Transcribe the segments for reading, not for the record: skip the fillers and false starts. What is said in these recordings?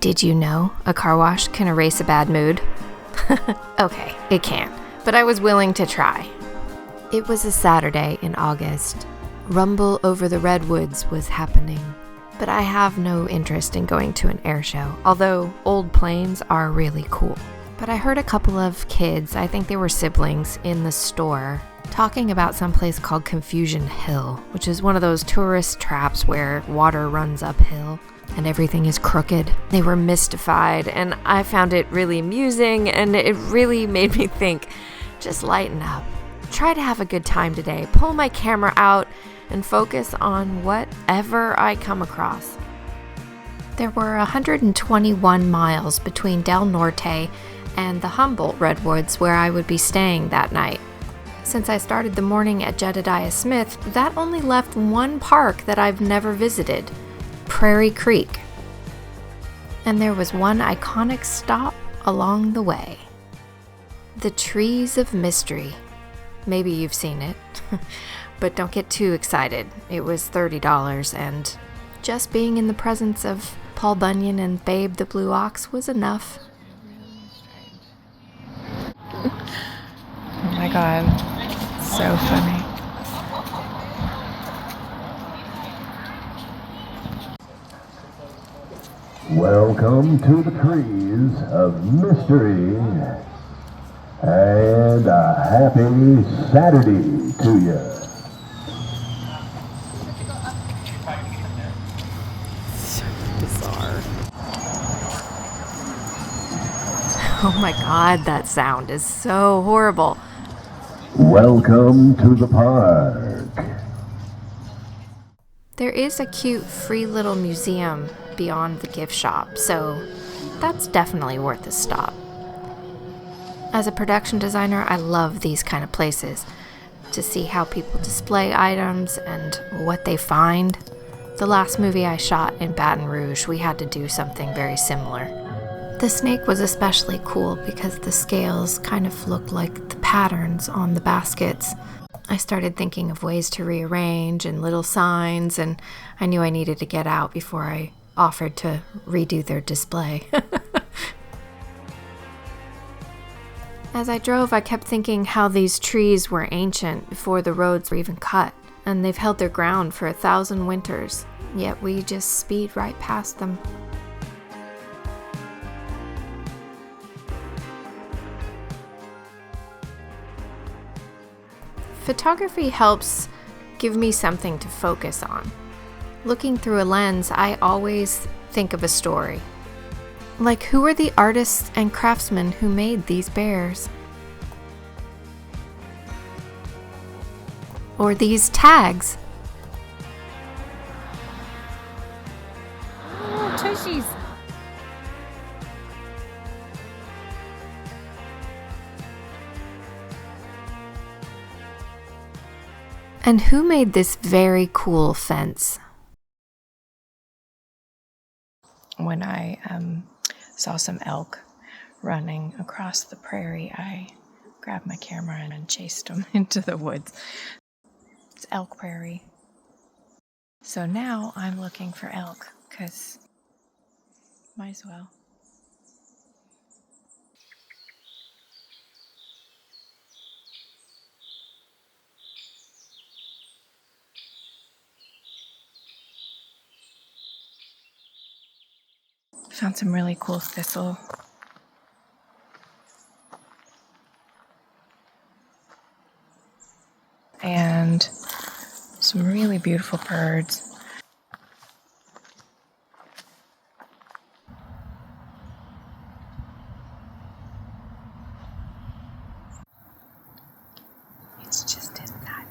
Did you know a car wash can erase a bad mood? Okay, it can, but I was willing to try. It was a Saturday in August. Rumble over the Redwoods was happening, but I have no interest in going to an air show, although old planes are really cool. But I heard a couple of kids, I think they were siblings, in the store talking about some place called Confusion Hill, which is one of those tourist traps where water runs uphill and everything is crooked. They were mystified, and I found it really amusing, and it really made me think, just lighten up. Try to have a good time today. Pull my camera out and focus on whatever I come across. There were 121 miles between Del Norte and the Humboldt Redwoods where I would be staying that night. Since I started the morning at Jedediah Smith, that only left one park that I've never visited, Prairie Creek. And there was one iconic stop along the way. The Trees of Mystery. Maybe you've seen it, but don't get too excited. It was $30, and just being in the presence of Paul Bunyan and Babe the Blue Ox was enough. Oh my god, so funny. Welcome to the Trees of Mystery, and a happy Saturday to you. So bizarre. Oh my god, that sound is so horrible. Welcome to the park. There is a cute free little museum beyond the gift shop, so that's definitely worth a stop. As a production designer, I love these kind of places to see how people display items and what they find. The last movie I shot in Baton Rouge, we had to do something very similar. The snake was especially cool because the scales kind of looked like the patterns on the baskets. I started thinking of ways to rearrange and little signs, and I knew I needed to get out before I offered to redo their display. As I drove, I kept thinking how these trees were ancient before the roads were even cut, and they've held their ground for 1,000 winters, yet we just speed right past them. Photography helps give me something to focus on. Looking through a lens, I always think of a story. Like, who are the artists and craftsmen who made these bears? Or these tags? Oh, tushies. And who made this very cool fence? When I saw some elk running across the prairie, I grabbed my camera and chased them into the woods. It's elk prairie. So now I'm looking for elk, because might as well. Found some really cool thistle. And some really beautiful birds. It's just inside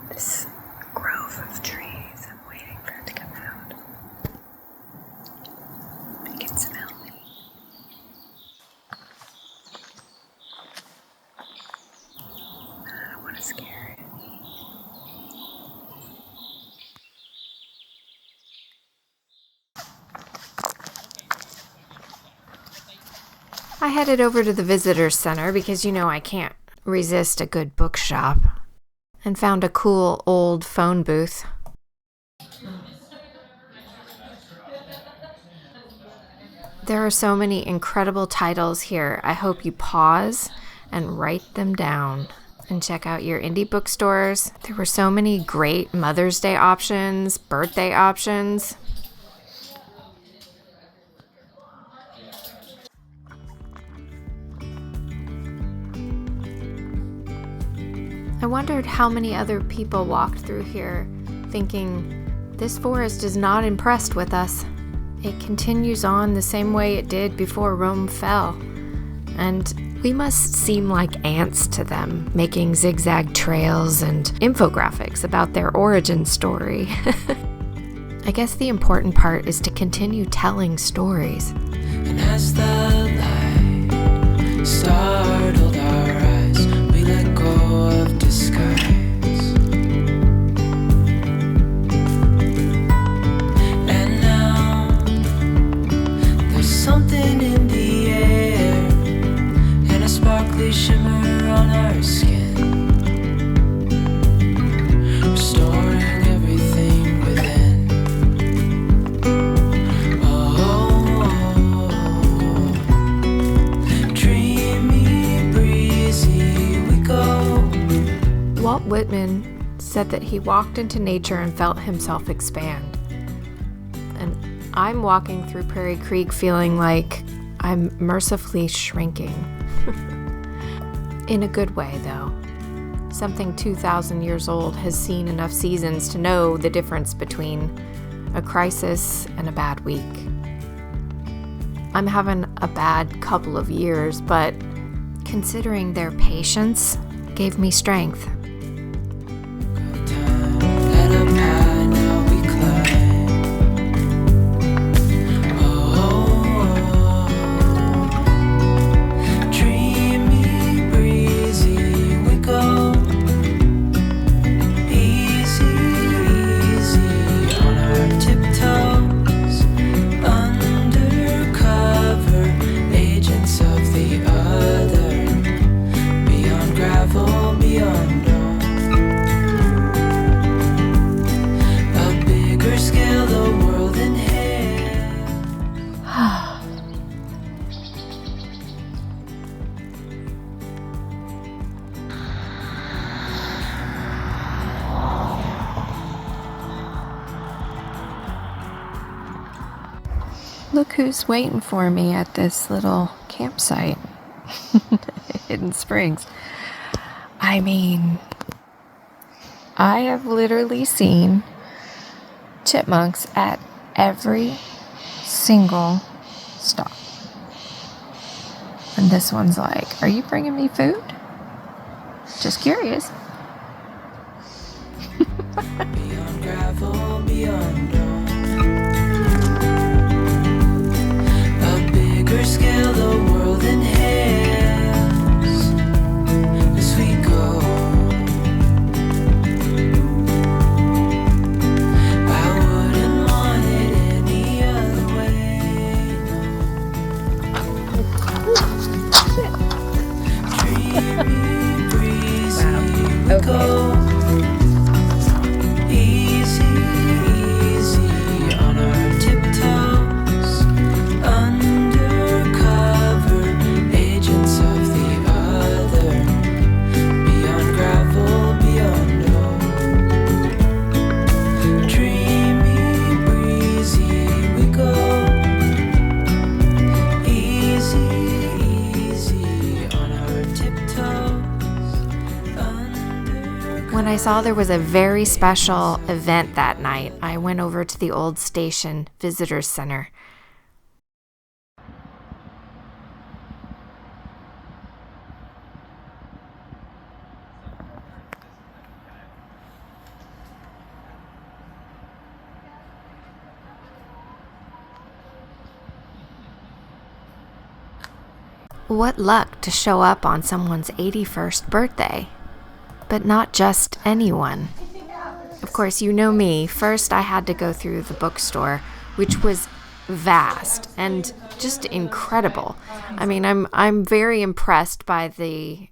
this grove of trees. I'm waiting for it to come out. It can smell me. I don't want to scare it. I headed over to the visitor center because, I can't resist a good bookshop, and found a cool old phone booth. There are so many incredible titles here. I hope you pause and write them down. And check out your indie bookstores. There were so many great Mother's Day options, birthday options. I wondered how many other people walked through here thinking, this forest is not impressed with us. It continues on the same way it did before Rome fell. And we must seem like ants to them, making zigzag trails and infographics about their origin story. I guess the important part is to continue telling stories. And as the light startled our eyes, we let go of disguise. And now there's something in the air, and a sparkly shimmer on our skin, restoring everything within. Dreamy, breezy we go. Walt Whitman said that he walked into nature and felt himself expand. And I'm walking through Prairie Creek feeling like I'm mercifully shrinking. In a good way, though. Something 2,000 years old has seen enough seasons to know the difference between a crisis and a bad week. I'm having a bad couple of years, but considering their patience gave me strength. Let up high, now we climb. Dreamy, breezy we go. Easy, easy on our tiptoes. Undercover agents of the other. Beyond gravel, beyond all. A bigger scale, the world in hand. Look who's waiting for me at this little campsite. Hidden Springs. I mean, I have literally seen chipmunks at every single stop. And this one's like, are you bringing me food? Just curious. Beyond gravel, beyond all. A bigger scale, the world in hands. As we go. I wouldn't want it any other way. Dreamy, breezy we go. Easy, easy on our tiptoes. Undercover agents of the other. Beyond gravel, beyond all. Dreamy, breezy we go. Easy, easy on our tiptoes. When I saw there was a very special event that night, I went over to the old station visitors center. What luck to show up on someone's 81st birthday. But not just anyone. Of course, you know me. First, I had to go through the bookstore, which was vast and just incredible. I mean, I'm very impressed by the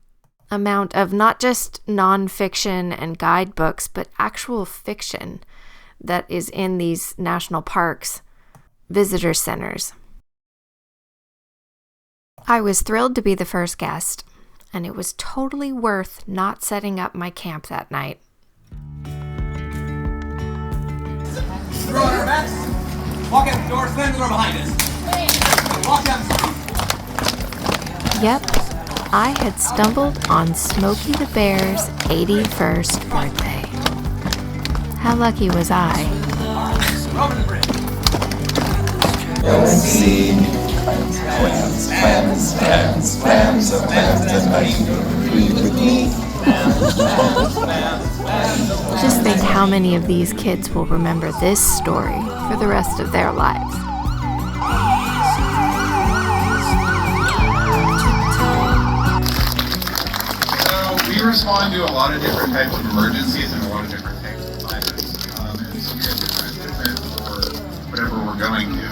amount of not just nonfiction and guidebooks, but actual fiction that is in these national parks, visitor centers. I was thrilled to be the first guest, and it was totally worth not setting up my camp that night. Throw on our backs. Walk out the door, slam the door behind us. Walk down the street. Yep, I had stumbled on Smokey the Bear's 81st birthday. How lucky was I? We're over the bridge. Just think how many of these kids will remember this story for the rest of their lives. We respond to a lot of different types of emergencies and a lot of different types of fires. And so we have different equipment for whatever we're going to.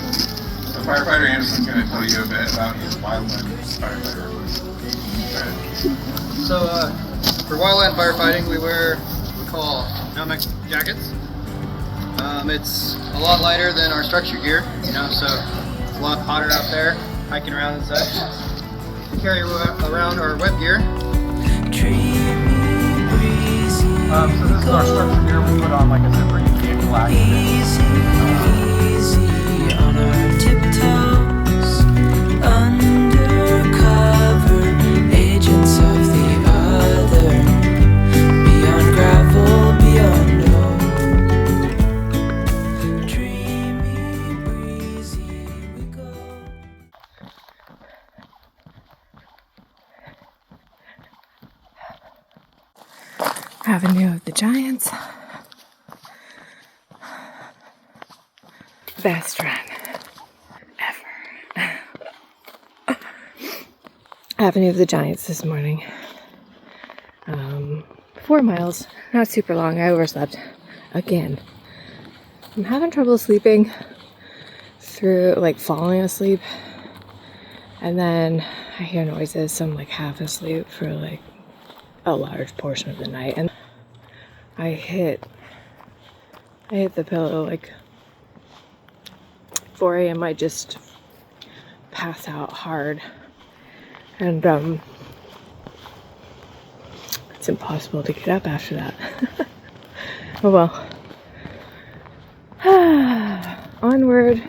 So firefighter Anderson's going to tell you a bit about his wildland firefighter. So for wildland firefighting, we wear what we call Nomad jackets. It's a lot lighter than our structure gear, you know, so it's a lot hotter out there, hiking around and such. We carry around our web gear. So this is our structure gear. We put on like a zipper vehicle Easy on our tiptoes, undercover agents of the other, beyond gravel, beyond hope. Dreamy, breezy we go. Avenue of the Giants. Best run ever. Avenue of the Giants this morning. 4 miles, not super long. I overslept again. I'm having trouble sleeping through, like falling asleep, and then I hear noises, so I'm like half asleep for like a large portion of the night, and I hit the pillow like 4 a.m. I just pass out hard, and it's impossible to get up after that. Oh well. Onward.